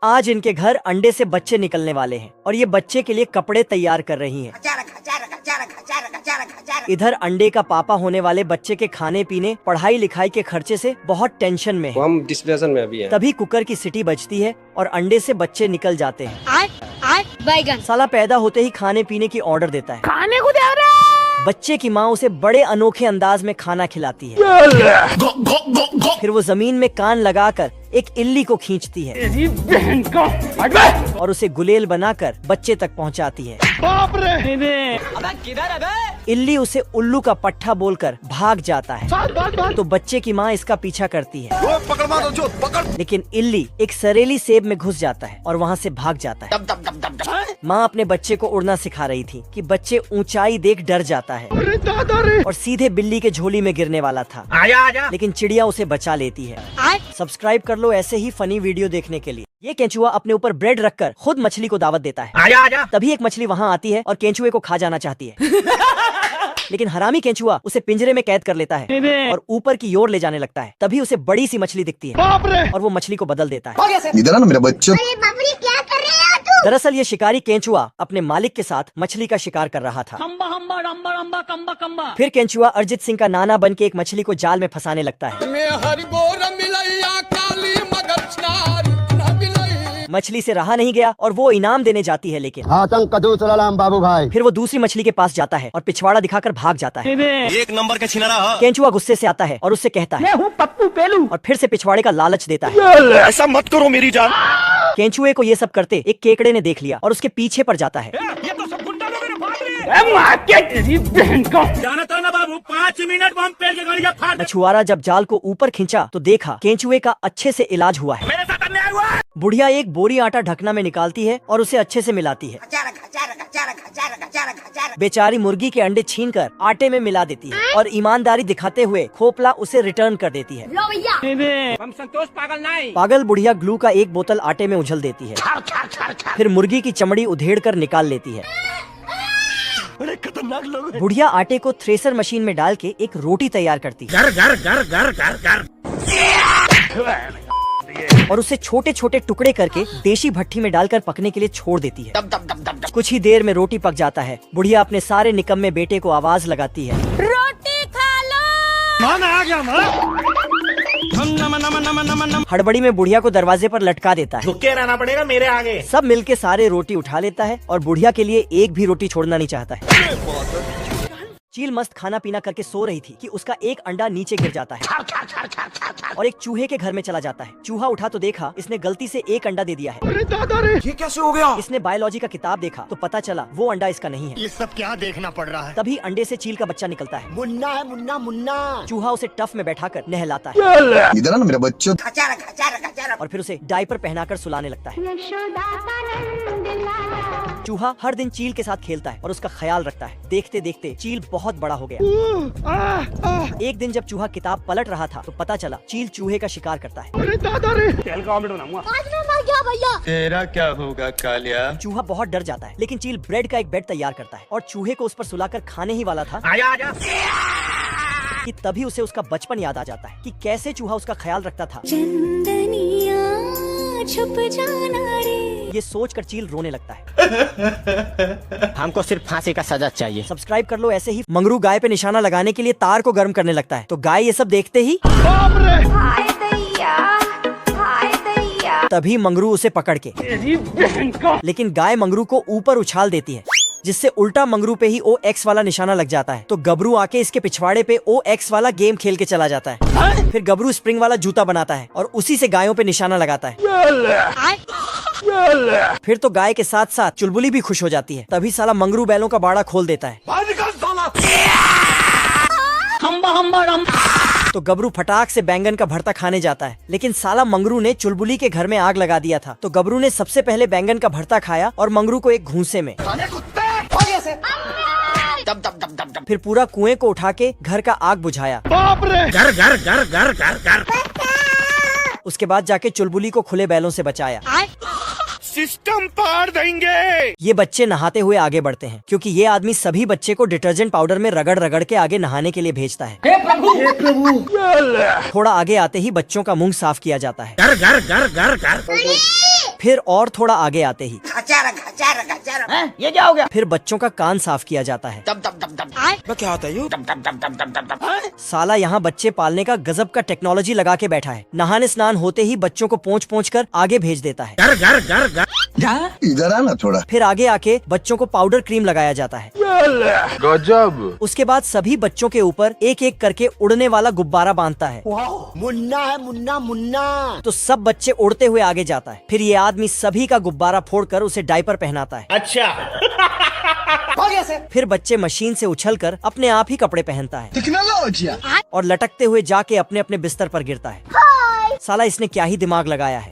आज इनके घर अंडे से बच्चे निकलने वाले हैं और ये बच्चे के लिए कपड़े तैयार कर रही हैं। इधर अंडे का पापा होने वाले बच्चे के खाने पीने पढ़ाई लिखाई के खर्चे से बहुत टेंशन में है। हम डिप्रेशन में अभी हैं। तभी कुकर की सीटी बजती है और अंडे से बच्चे निकल जाते हैं। साला पैदा होते ही खाने पीने की ऑर्डर देता है। खाने को दे रहा है। बच्चे की माँ उसे बड़े अनोखे अंदाज में खाना खिलाती है। फिर वो जमीन में कान लगाकर एक इल्ली को खींचती है और उसे गुलेल बनाकर बच्चे तक पहुंचाती है। बाप रे। अबे किधर है बे? इल्ली उसे उल्लू का पट्टा बोलकर भाग जाता है। तो बच्चे की माँ इसका पीछा करती है, लेकिन इल्ली एक सरेली सेब में घुस जाता है और वहाँ से भाग जाता है। माँ अपने बच्चे को उड़ना सिखा रही थी कि बच्चे ऊंचाई देख डर जाता है और सीधे बिल्ली के झोली में गिरने वाला था। आजा। लेकिन चिड़िया उसे बचा लेती है। सब्सक्राइब कर लो ऐसे ही फनी वीडियो देखने के लिए। ये केंचुआ अपने ऊपर ब्रेड रखकर खुद मछली को दावत देता है। आजा। तभी एक मछली वहाँ आती है और केंचुए को खा जाना चाहती है। लेकिन हरामी केंचुआ उसे पिंजरे में कैद कर लेता है और ऊपर की ओर ले जाने लगता है। तभी उसे बड़ी सी मछली दिखती है बाप रे। और वो मछली को बदल देता है। इधर आना मेरा बच्चा। दरअसल ये शिकारी केंचुआ अपने मालिक के साथ मछली का शिकार कर रहा था। कम्बा। फिर केंचुआ अरिजीत सिंह का नाना बन के एक मछली को जाल में फंसाने लगता है। मछली से रहा नहीं गया और वो इनाम देने जाती है, लेकिन बाबू भाई। फिर वो दूसरी मछली के पास जाता है और पिछवाड़ा दिखाकर भाग जाता है। एक नंबर का छिनारा। केंचुआ गुस्से से आता है और उससे कहता है, मैं हूँ पप्पू पेलू। और फिर से पिछवाड़े का लालच देता है। ऐसा मत करो मेरी जान। केंचुए को ये सब करते एक केकड़े ने देख लिया और उसके पीछे पड़ जाता है। ये तो सब गुंडा लोग हैं, भाग रहे हैं। जाना था ना बाबू, 5 मिनट में हम पेड़ के गड़िया फाड़ दे। मछुआरा जब जाल को ऊपर खींचा तो देखा केंचुए का अच्छे से इलाज हुआ है। मेरे साथ अन्याय हुआ है। बुढ़िया एक बोरी आटा ढकना में निकालती है और उसे अच्छे से मिलाती है। बेचारी मुर्गी के अंडे छीनकर आटे में मिला देती है और ईमानदारी दिखाते हुए खोपला उसे रिटर्न कर देती है। हम संतोष पागल नहीं। पागल बुढ़िया ग्लू का एक बोतल आटे में उछल देती है। फिर मुर्गी की चमड़ी उधेड़ कर निकाल लेती है। बड़े खतरनाक लोग हैं। बुढ़िया आटे को थ्रेसर मशीन में डाल के एक रोटी तैयार करती है घर। और उसे छोटे छोटे टुकड़े करके देशी भट्टी में डालकर पकने के लिए छोड़ देती है। कुछ ही देर में रोटी पक जाता है। बुढ़िया अपने सारे निकम्मे बेटे को आवाज लगाती है, रोटी खा लो। मान आ गया हड़बड़ी में बुढ़िया को दरवाजे पर लटका देता है। झुके रहना पड़ेगा मेरे आगे। सब मिलके सारे रोटी उठा लेता है और बुढ़िया के लिए एक भी रोटी छोड़ना नहीं चाहता है। चील मस्त खाना पीना करके सो रही थी कि उसका एक अंडा नीचे गिर जाता है और एक चूहे के घर में चला जाता है। चूहा उठा तो देखा इसने गलती से एक अंडा दे दिया है। अरे दादा रे, ये कैसे हो गया? इसने बायोलॉजी का किताब देखा तो पता चला वो अंडा इसका नहीं है। ये सब क्या देखना पड़ रहा है? तभी अंडे से चील का बच्चा निकलता है। मुन्ना है, मुन्ना। चूहा उसे टफ में बैठाकर नहलाता है इधर आना मेरा बच्चा। और फिर उसे डायपर पहनाकर सुलाने लगता है। चूहा हर दिन चील के साथ खेलता है और उसका ख्याल रखता है। देखते देखते चील बहुत बड़ा हो गया। एक दिन जब चूहा किताब पलट रहा था तो पता चला चील चूहे का शिकार करता है। अरे दादा रे, तेल का ऑमलेट बनाऊंगा। तेरा क्या होगा कालिया? चूहा बहुत डर जाता है, लेकिन चील ब्रेड का एक बेड तैयार करता है और चूहे को उस पर सुलाकर खाने ही वाला था आजा। कि तभी उसे उसका बचपन याद आ जाता है कि कैसे चूहा उसका ख्याल रखता था। छुप जाना रे। ये सोचकर चील रोने लगता है। हमको सिर्फ फांसी का सजा चाहिए। सब्सक्राइब कर लो ऐसे ही। मंगरू गाय पे निशाना लगाने के लिए तार को गर्म करने लगता है तो गाय ये सब देखते ही हाय दैया। तभी मंगरू उसे पकड़ के, लेकिन गाय मंगरू को ऊपर उछाल देती है जिससे उल्टा मंगरू पे ही OX वाला निशाना लग जाता है। तो गबरू आके इसके पिछवाड़े पे OX वाला गेम खेल के चला जाता है। फिर गबरू स्प्रिंग वाला जूता बनाता है और उसी से गायों पे निशाना लगाता है। फिर तो गाय के साथ साथ चुलबुली भी खुश हो जाती है। तभी साला मंगरू बैलों का बाड़ा खोल देता है। तो गबरू फटाक से बैंगन का भरता खाने जाता है, लेकिन साला मंगरू ने चुलबुली के घर में आग लगा दिया था। तो गबरू ने सबसे पहले बैंगन का भरता खाया और मंगरू को एक घूंसे में। फिर पूरा कुएं को उठा के घर का आग बुझाया। बाप रे। घर। उसके बाद जाके चुलबुली को खुले बैलों से बचाया। सिस्टम पार देंगे। ये बच्चे नहाते हुए आगे बढ़ते हैं क्योंकि ये आदमी सभी बच्चे को डिटर्जेंट पाउडर में रगड़ रगड़ के आगे नहाने के लिए भेजता है। हे प्रभु। थोड़ा आगे आते ही बच्चों का मुंह साफ किया जाता है। घर। फिर और थोड़ा आगे आते ही ये क्या हो गया? फिर बच्चों का कान साफ किया जाता है। क्या होता है यू? साला यहाँ बच्चे पालने का गजब का टेक्नोलॉजी लगा के बैठा है। नहाने स्नान होते ही बच्चों को पोंछ कर आगे भेज देता है। इधर आना थोड़ा। फिर आगे आके बच्चों को पाउडर क्रीम लगाया जाता है। गजब। उसके बाद सभी बच्चों के ऊपर एक एक करके उड़ने वाला गुब्बारा बांधता है। मुन्ना है मुन्ना मुन्ना। तो सब बच्चे उड़ते हुए आगे जाता है। फिर ये आदमी सभी का गुब्बारा फोड़कर उसे डायपर पहनाता है। अच्छा फिर बच्चे मशीन से उछलकर अपने आप ही कपड़े पहनता है टेक्नोलॉजी। और लटकते हुए जाके अपने अपने बिस्तर पर गिरता है। साला इसने क्या ही दिमाग लगाया है।